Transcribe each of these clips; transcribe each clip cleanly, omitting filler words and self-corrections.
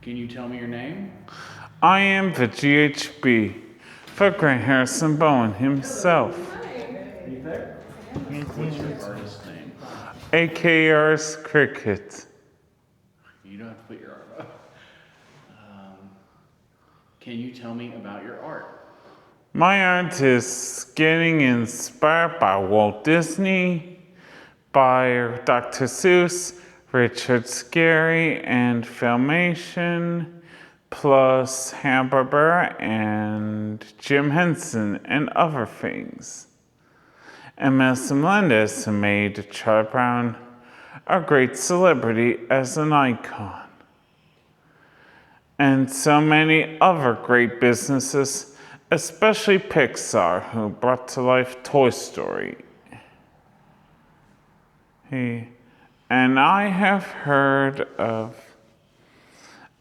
Can you tell me your name? I am the GHB for Grant Harrison Bowen himself. What's your artist name? Artis Cricket. You don't have to put your art up. Can you tell me about your art? My art is getting inspired by Walt Disney, by Dr. Seuss, Richard Scarry, and Filmation, plus Hanna-Barbera and Jim Henson, and other things. And Melissa Melendez made Charlie Brown a great celebrity as an icon. And so many other great businesses, especially Pixar, who brought to life Toy Story. And I have heard of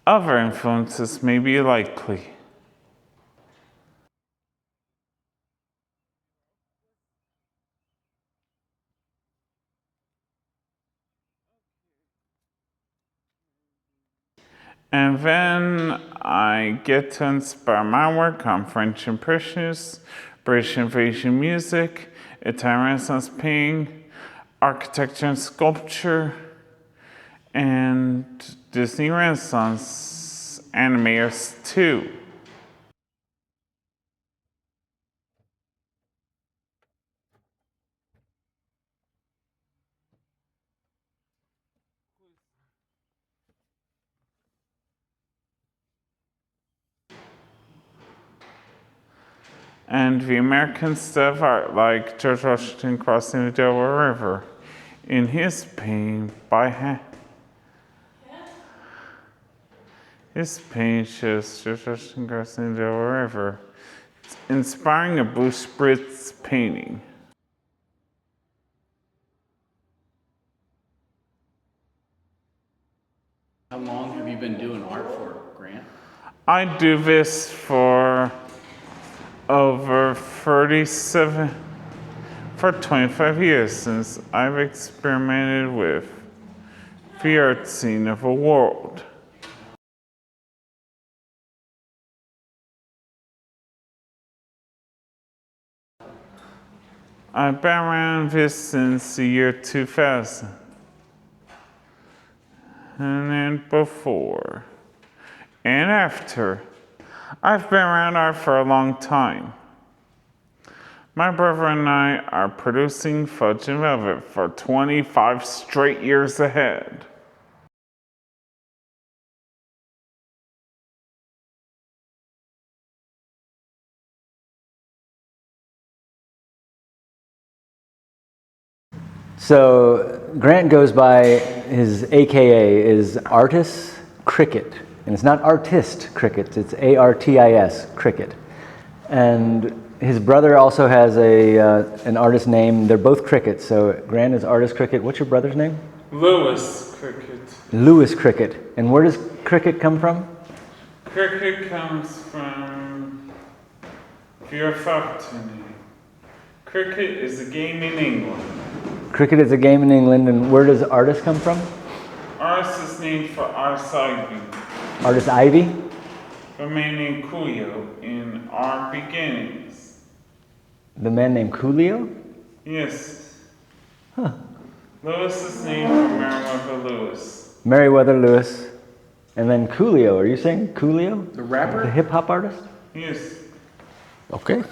other influences may be likely. And then I get to inspire my work on French Impressionists, British Invasion music, Italian Renaissance painting, architecture and sculpture, and Disney Renaissance animators too. And the American stuff art like George Washington crossing the Delaware River in his painting by hand. His painting shows George Washington crossing the Delaware River, inspiring a Bruce Spritz painting. How long have you been doing art for, Grant? I do this for over 25 years since I've experimented with the art scene of a world. I've been around this since the year 2000. And then before and after, I've been around art for a long time. My brother and I are producing Fudge and Velvet for 25 straight years ahead. So Grant goes by his AKA is Artis Cricket, and it's not Artist Cricket, it's Artis Cricket. And his brother also has an artist name. They're both Cricket, so Grant is Artis Cricket. What's your brother's name? Lewis Cricket. Lewis Cricket. And where does Cricket come from? Cricket comes from Vera Fartini. Cricket is a game in England. Cricket is a game in England, and where does Artis come from? Artis is named for Artis Ivy, Artis Ivy? the man named Coolio in Our Beginnings. The man named Coolio? Yes. Huh. Lewis is named for Meriwether Lewis. Meriwether Lewis. And then Coolio. Are you saying Coolio? The rapper? The hip hop artist? Yes. Okay.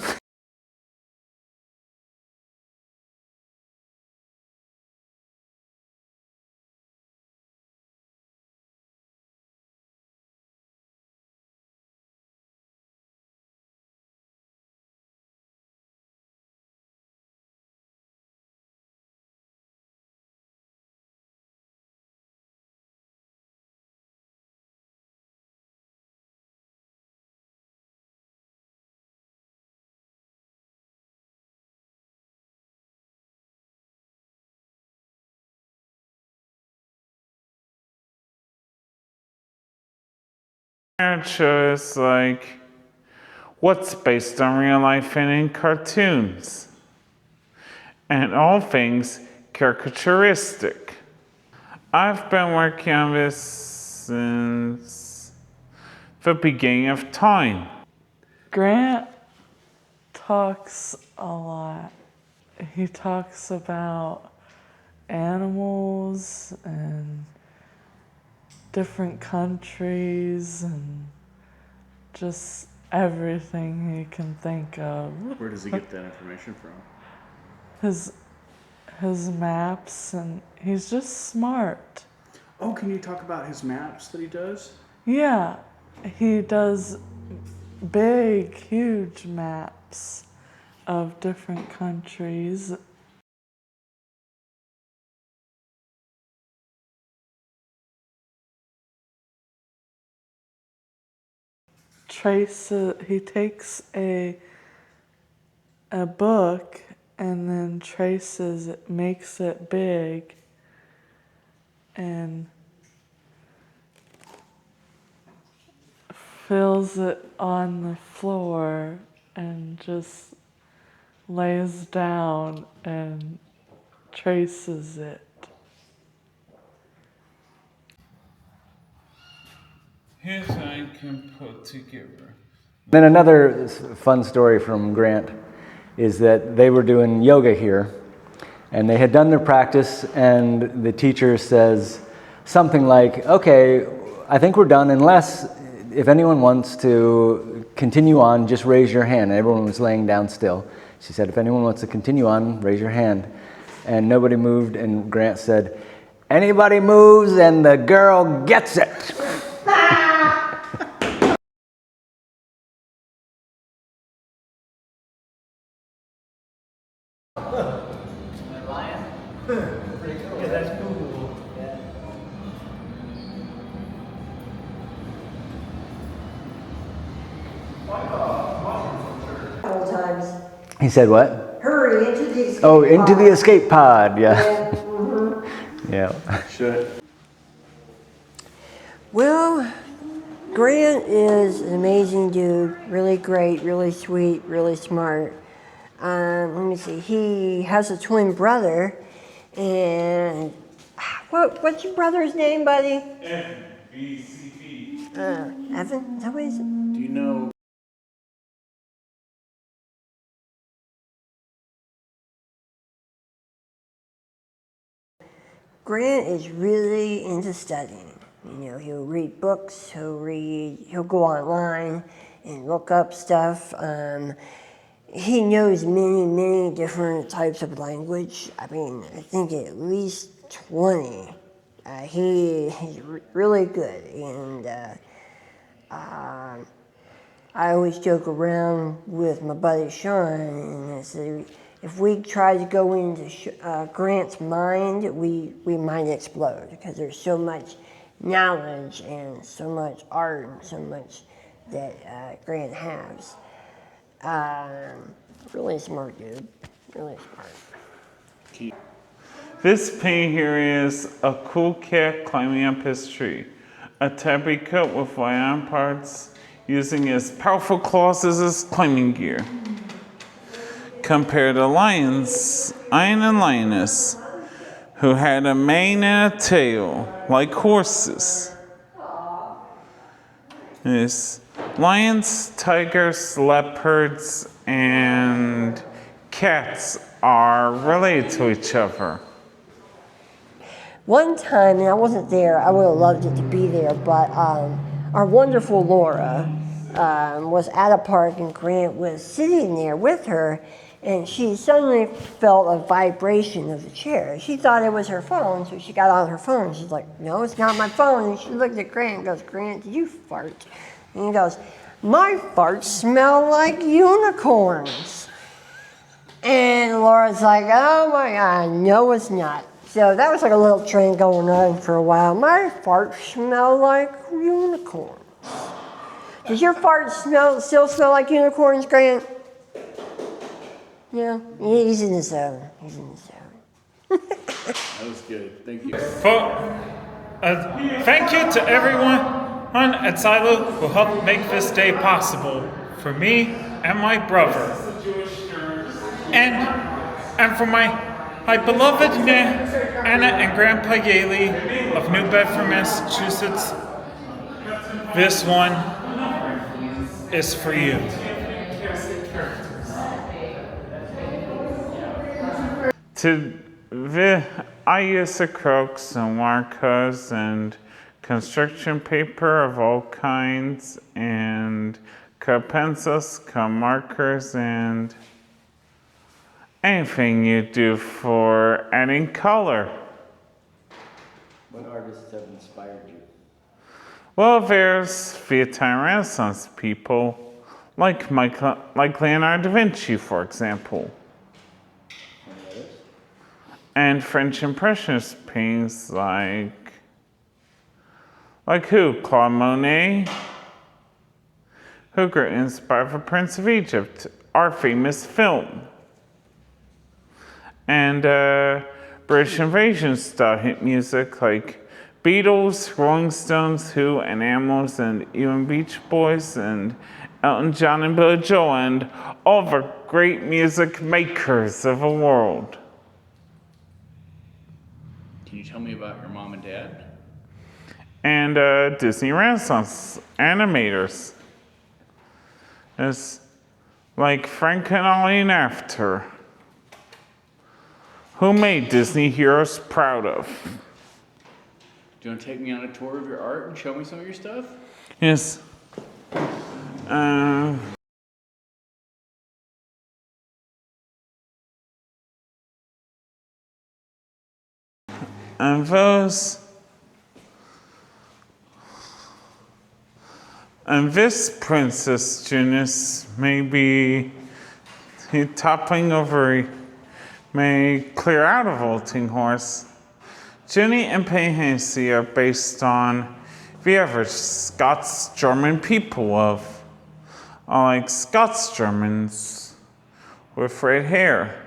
Art shows like what's based on real life and in cartoons, and all things caricaturistic. I've been working on this since the beginning of time. Grant talks a lot. He talks about animals and different countries and just everything he can think of. Where does he get that information from? His maps, and he's just smart. Oh, can you talk about his maps that he does? Yeah, he does big, huge maps of different countries. He takes a book and then traces it, makes it big, and fills it on the floor and just lays down and traces it. Here's what I can put together. Then another fun story from Grant is that they were doing yoga here, and they had done their practice, and the teacher says something like, okay, I think we're done, unless if anyone wants to continue on, just raise your hand. And everyone was laying down still. She said, if anyone wants to continue on, raise your hand. And nobody moved, and Grant said, anybody moves and the girl gets it. Couple times. He said what? Hurry into the escape Oh, into the pod. escape pod, yeah. Yeah. Mhm. Yeah. Should. Well, Grant is an amazing dude. Really great, really sweet, really smart. Let me see. He has a twin brother, and what's your brother's name, buddy? Evan, BCP. Evan? Is that what he said? Do you know? Grant is really into studying. You know, he'll read books, he'll go online and look up stuff. He knows many different types of language. I mean, I think at least 20. He's really good, and I always joke around with my buddy Sean, and I say, if we try to go into Grant's mind, we might explode, because there's so much knowledge and so much art and so much that Grant has. Really smart dude, really smart. This painting here is a cool cat climbing up his tree. A tabby cat with iron parts using his powerful claws as his climbing gear. Compared to lions, Iron and Lioness, who had a mane and a tail like horses. Yes. Lions, tigers, leopards, and cats are related to each other. One time, and I wasn't there, I would have loved it to be there, but our wonderful Laura was at a park, and Grant was sitting there with her, and she suddenly felt a vibration of the chair. She thought it was her phone, so she got on her phone. She's like, no, it's not my phone. And she looked at Grant and goes, Grant, did you fart? And he goes, my farts smell like unicorns. And Laura's like, oh my God, no it's not. So that was like a little trend going on for a while. My farts smell like unicorns. Does your fart still smell like unicorns, Grant? Yeah, he's in the zone. He's in the zone. That was good. Thank you. Thank you to everyone at Silo who helped make this day possible for me and my brother. And for my beloved Anna and Grandpa Yaley of New Bedford, Massachusetts. This one is for you. I use acrylics and markers and construction paper of all kinds and color pencils, color markers, and anything you do for adding color. What artists have inspired you? Well, there's the Italian Renaissance people, like Leonardo da Vinci, for example. And French Impressionist paintings like who? Claude Monet, who got inspired for Prince of Egypt, our famous film. And British invasion style hit music like Beatles, Rolling Stones, Who, and Animals, and even Beach Boys, and Elton John and Billy Joel, and all the great music makers of the world. Can you tell me about your mom and dad? And Disney Renaissance animators. It's like Frank and Ollie and After, who made Disney heroes proud of. Do you want to take me on a tour of your art and show me some of your stuff? Yes. And this Princess Junius may be toppling over, may clear out a vaulting horse. Ginny and Payhasey are based on the average Scots German people of, like Scots Germans with red hair,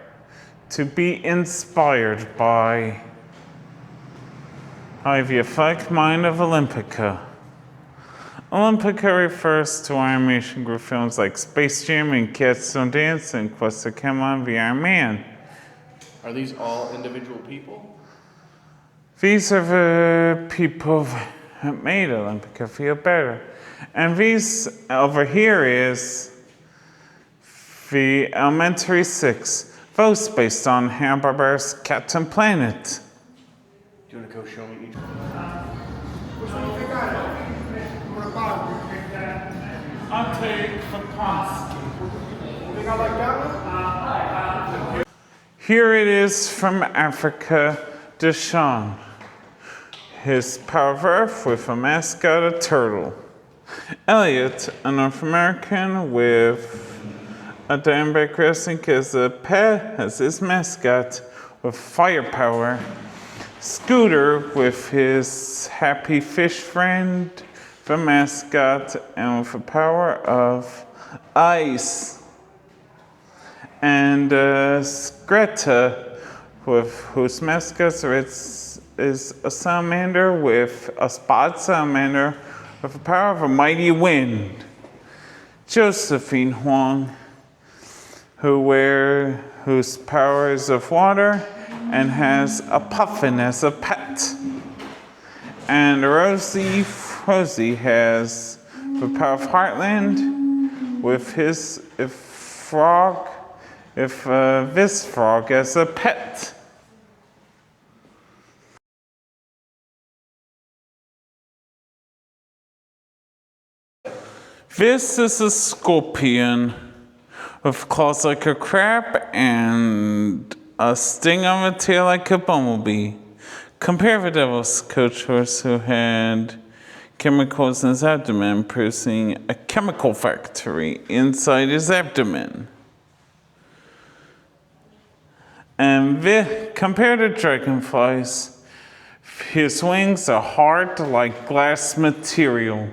to be inspired by the athletic mind of Olympica. Olympica refers to animation group films like Space Jam and Cats Don't Dance and Quest of Camelot and the Iron Man. Are these all individual people? These are the people that made Olympica feel better. And these over here is the Elementary 6, those based on Hanna-Barbera's Captain Planet. Do you want to go show me each one? I'll take the pasta. Here it is from Africa, Deshaun. His Power of Earth with a mascot, a turtle. Elliot, a North American with a Diamondback wrestling as a pet, as his mascot with firepower. Scooter with his happy fish friend, the mascot, and with the power of ice. And Greta, with whose mascot is a salamander with a spot salamander with the power of a mighty wind. Josephine Huang, whose power is of water and has a puffin as a pet. And Rosie has the power of Heartland with his this frog as a pet. This is a scorpion with claws like a crab and a sting on the tail like a bumblebee. Compare the devil's coach horse who had chemicals in his abdomen, producing a chemical factory inside his abdomen. And compare to dragonflies, his wings are hard like glass material.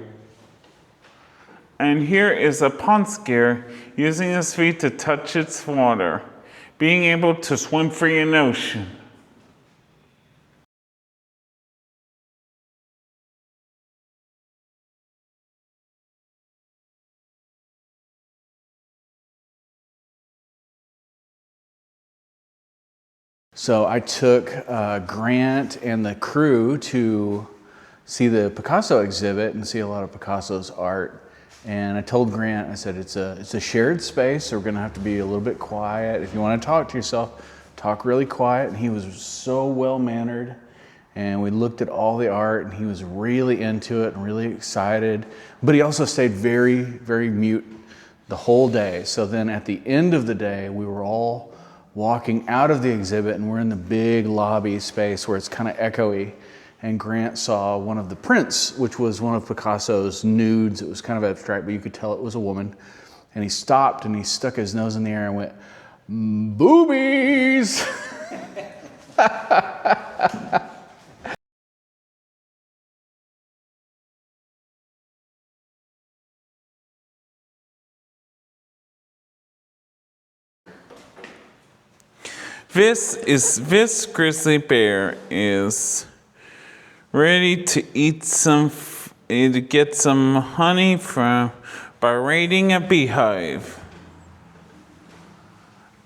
And here is a pond scare using his feet to touch its water, being able to swim free in the ocean. So I took Grant and the crew to see the Picasso exhibit and see a lot of Picasso's art. And I told Grant, I said, it's a shared space, so we're gonna have to be a little bit quiet. If you wanna talk to yourself, talk really quiet. And he was so well-mannered. And we looked at all the art, and he was really into it and really excited. But he also stayed very, very mute the whole day. So then at the end of the day, we were all walking out of the exhibit, and we're in the big lobby space where it's kind of echoey. And Grant saw one of the prints, which was one of Picasso's nudes. It was kind of abstract, but you could tell it was a woman. And he stopped and he stuck his nose in the air and went, "Boobies!" This grizzly bear is ready to eat to get some honey by raiding a beehive.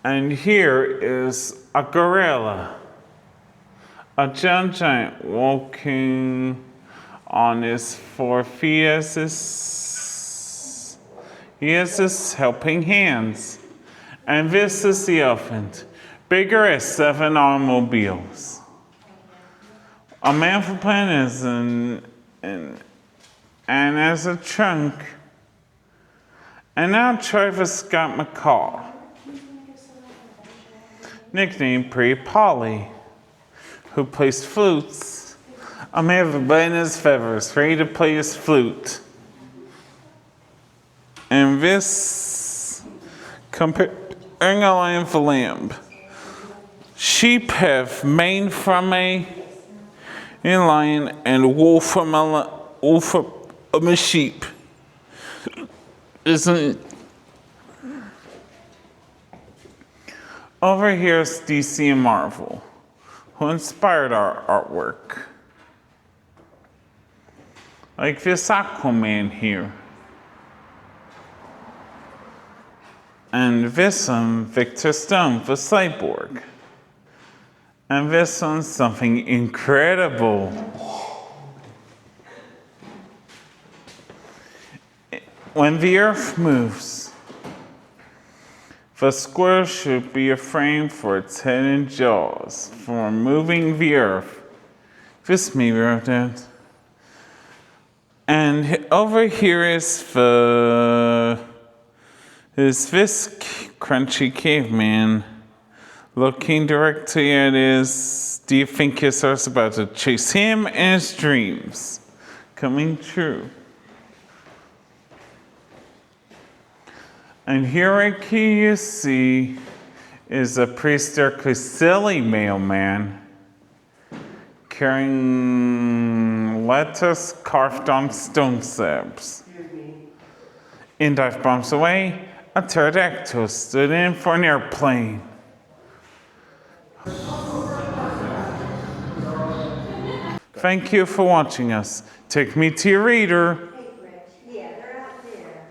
And here is a gorilla, a giant walking on his 4 feet. He has his helping hands. And this is the elephant, bigger as 7 automobiles. A man for plan is and as a trunk. And now Travis Scott McCall, nicknamed Pretty Polly, who plays flutes. A man with in his feathers, ready to play his flute. And this comparing a lamb for lamb. Sheep have mane from a lion and wool from a sheep. Isn't it? Over here is DC and Marvel, who inspired our artwork. Like this Aquaman here. And this one, Victor Stone for Cyborg. And this one's something incredible. When the earth moves, the square should be a frame for its head and jaws for moving the earth. This me wrote that. And over here is this crunchy caveman looking directly at do you think his heart's about to chase him and his dreams coming true? And here right here you see is a prehistorically silly mailman carrying lettuce carved on stone slabs. In dive bombs away, a pterodactyl stood in for an airplane. Thank you for watching us. Take me to your reader. Yeah, they're out there.